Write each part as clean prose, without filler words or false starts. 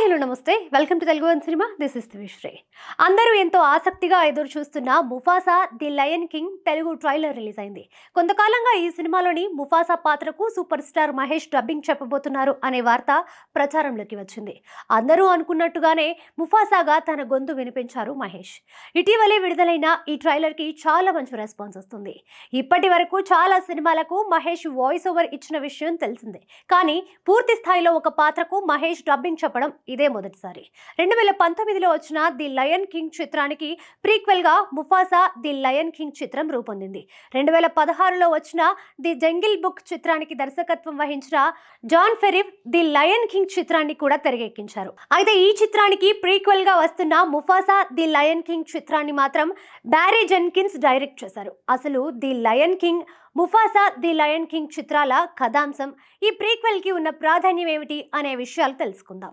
Hello namaste welcome to Telugu one cinema this is Divishri. అందరూ ఎంతో ఆసక్తిగా ఎదురు చూస్తున్న Mufasa the lion king Telugu trailer release అయింది. కొంతకాలంగా ఈ సినిమాలోని ముఫాసా పాత్రకు సూపర్ స్టార్ మహేష్ డబ్బింగ్ చెప్పబోతున్నారు అనే వార్త ప్రచారంలోకి వచ్చింది. అందరూ అనుకున్నట్టుగానే ముఫాసాగా తన గొంతు వినిపించారు మహేష్. ఇటీవలే విడుదలైన ఈ ట్రైలర్ కి చాలా మంచి రెస్పాన్స్ వస్తుంది. ఇప్పటి వరకు చాలా సినిమాలకు మహేష్ వాయిస్ ఓవర్ ఇచ్చిన విషయం తెలిసిందే. కానీ పూర్తి స్థాయిలో ఒక పాత్రకు మహేష్ డబ్బింగ్ చెప్పడం ఇదే మొదటిసారి. 2019లో వచ్చిన ది లయన్ కింగ్ చిత్రానికి ప్రీక్వెల్ గా ముఫాసా ది లయన్ కింగ్ చిత్రం రూపొందింది. 2016లో వచ్చిన ది జంగిల్ బుక్ చిత్రానికి దర్శకత్వం వహించిన జాన్ ఫెరివ్ ది లయన్ కింగ్ చిత్రాన్ని కూడా తెరకెక్కించారు. అయితే ఈ చిత్రానికి ప్రీక్వెల్ గా వస్తున్న ముఫాసా ది లయన్ కింగ్ చిత్రాన్ని మాత్రం బ్యారీ జెన్కిన్స్ డైరెక్ట్ చేశారు. అసలు the lion king, Mufasa the lion king చిత్రాల కథాంశం, ఈ ప్రీక్వెల్ కి ఉన్న ప్రాధాన్యం ఏమిటి అనే విషయాలు తెలుసుకుందాం.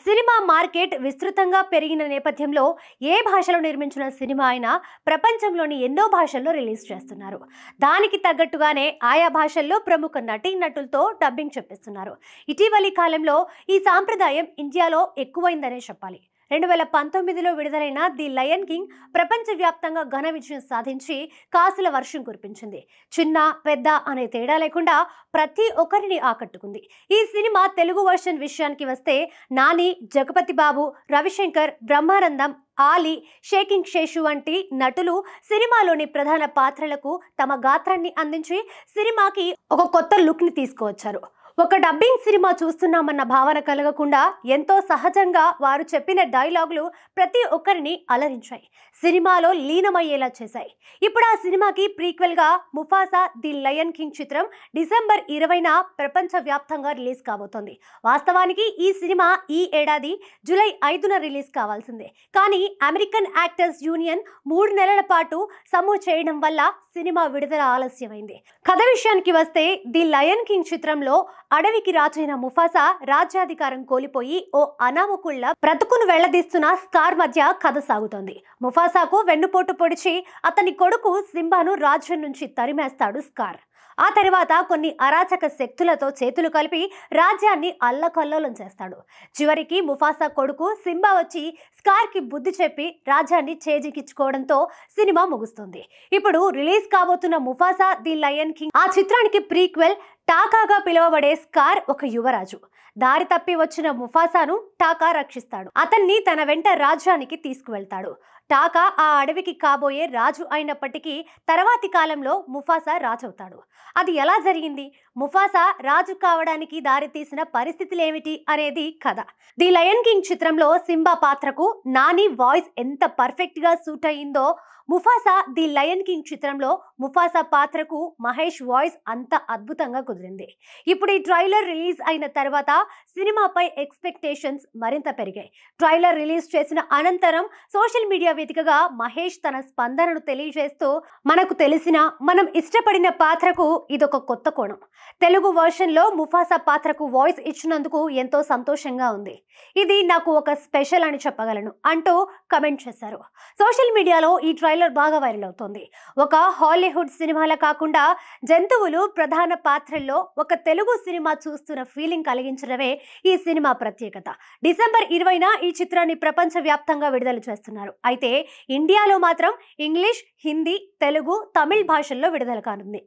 సినిమా మార్కెట్ విస్తృతంగా పెరిగిన నేపథ్యంలో ఏ భాషలో నిర్మించిన సినిమా అయినా ప్రపంచంలోని ఎన్నో భాషల్లో రిలీజ్ చేస్తున్నారు. దానికి తగ్గట్టుగానే ఆయా భాషల్లో ప్రముఖ నటీనటులతో డబ్బింగ్ చెప్పిస్తున్నారు. ఇటీవలి కాలంలో ఈ సాంప్రదాయం ఇండియాలో ఎక్కువైందనే చెప్పాలి. 2019లో విడుదలైన ది లయన్ కింగ్ ప్రపంచవ్యాప్తంగా ఘన విజయం సాధించి కాసుల వర్షం కురిపించింది. చిన్న పెద్ద అనే తేడా లేకుండా ప్రతి ఒక్కరిని ఆకట్టుకుంది. ఈ సినిమా తెలుగు వర్షన్ విషయానికి వస్తే నాని, జగపతి బాబు, రవిశంకర్, బ్రహ్మానందం, ఆలీ, షేకింగ్ శేషు వంటి నటులు సినిమాలోని ప్రధాన పాత్రలకు తమ గాత్రాన్ని అందించి సినిమాకి ఒక కొత్త లుక్ ని తీసుకువచ్చారు. ఒక డబ్బింగ్ సినిమా చూస్తున్నామన్న భావన కలగకుండా ఎంతో సహజంగా వారు చెప్పిన డైలాగులు ప్రతి ఒక్కరిని అలరించాయి, సినిమాలో లీనమయ్యేలా చేశాయి. ఇప్పుడు ఆ సినిమాకి ప్రీక్వెల్ గా ముఫాసా ది లయన్ కింగ్ చిత్రం డిసెంబర్ 20న ప్రపంచవ్యాప్తంగా రిలీజ్ కాబోతోంది. వాస్తవానికి ఈ సినిమా ఈ ఏడాది జూలై 5న రిలీజ్ కావాల్సిందే. కానీ అమెరికన్ యాక్టర్స్ యూనియన్ 3 నెలల పాటు సమ్ము చేయడం వల్ల సినిమా విడుదల ఆలస్యమైంది. కథ విషయానికి వస్తే ది లయన్ కింగ్ చిత్రంలో అడవికి రాజైన ముఫాసా రాజ్యాధికారం కోల్పోయి ఓ అనామకుళ్ళ బ్రతుకును వెళ్లదీస్తున్న స్కార్ మధ్య కథ సాగుతోంది. ముఫాసాకు వెన్నుపోటు పొడిచి అతని కొడుకు సింబాను రాజ్యం నుంచి తరిమేస్తాడు స్కార్. ఆ తర్వాత కొన్ని అరాచక శక్తులతో చేతులు కలిపి రాజ్యాన్ని అల్లకల్లోలం చేస్తాడు. చివరికి ముఫాసా కొడుకు సింబా వచ్చి స్కార్కి బుద్ధి చెప్పి రాజ్యాన్ని చేజిక్కించుకోవడంతో సినిమా ముగుస్తుంది. ఇప్పుడు రిలీజ్ కాబోతున్న ముఫాసా ది లయన్ కింగ్ ఆ చిత్రానికి ప్రీక్వెల్. టాకాగా పిలువబడే స్కార్ ఒక యువరాజు. దారి తప్పి వచ్చిన ముఫాసాను టాకా రక్షిస్తాడు. అతన్ని తన వెంట రాజ్యానికి తీసుకువెళ్తాడు. టాకా ఆ అడవికి కాబోయే రాజు అయినప్పటికీ తర్వాతి కాలంలో ముఫాసా రాజవుతాడు. అది ఎలా జరిగింది, ముఫాసా రాజు కావడానికి దారి తీసిన పరిస్థితులేమిటి అనేది కథ. ది లయన్ కింగ్ చిత్రంలో సింబా పాత్రకు నాని వాయిస్ ఎంత పర్ఫెక్ట్ గా సూట్ అయ్యిందో, ముఫాసా ది లయన్ కింగ్ చిత్రంలో ముఫాసా పాత్రకు మహేష్ వాయిస్ అంత అద్భుతంగా కుదిరింది. ఇప్పుడు ఈ ట్రైలర్ రిలీజ్ అయిన తర్వాత సినిమాపై ఎక్స్పెక్టేషన్స్ మరింత పెరిగాయి. ట్రైలర్ రిలీజ్ చేసిన అనంతరం సోషల్ మీడియా వేదికగా మహేష్ తన స్పందనను తెలియజేస్తూ, మనకు తెలిసిన, మనం ఇష్టపడిన పాత్రకు ఇదొక కొత్త కోణం. తెలుగు వర్షన్ లో ముఫాసా పాత్రకు వాయిస్ ఇచ్చినందుకు ఎంతో సంతోషంగా ఉంది. ఇది నాకు ఒక స్పెషల్ అని చెప్పగలను అంటూ కమెంట్ చేశారు. సోషల్ మీడియాలో ఈ ట్రైలర్ బాగా వైరల్ అవుతోంది. ఒక హాలీవుడ్ సినిమాల కాకుండా జంతువులు ప్రధాన పాత్రల్లో ఒక తెలుగు సినిమా చూస్తున్న ఫీలింగ్ కలిగించడమే ఈ సినిమా ప్రత్యేకత. డిసెంబర్ 20న ఈ చిత్రాన్ని ప్రపంచవ్యాప్తంగా విడుదల చేస్తున్నారు. అయితే ఇండియాలో మాత్రం ఇంగ్లీష్, హిందీ, తెలుగు, తమిళ్ భాషల్లో విడుదల కానుంది.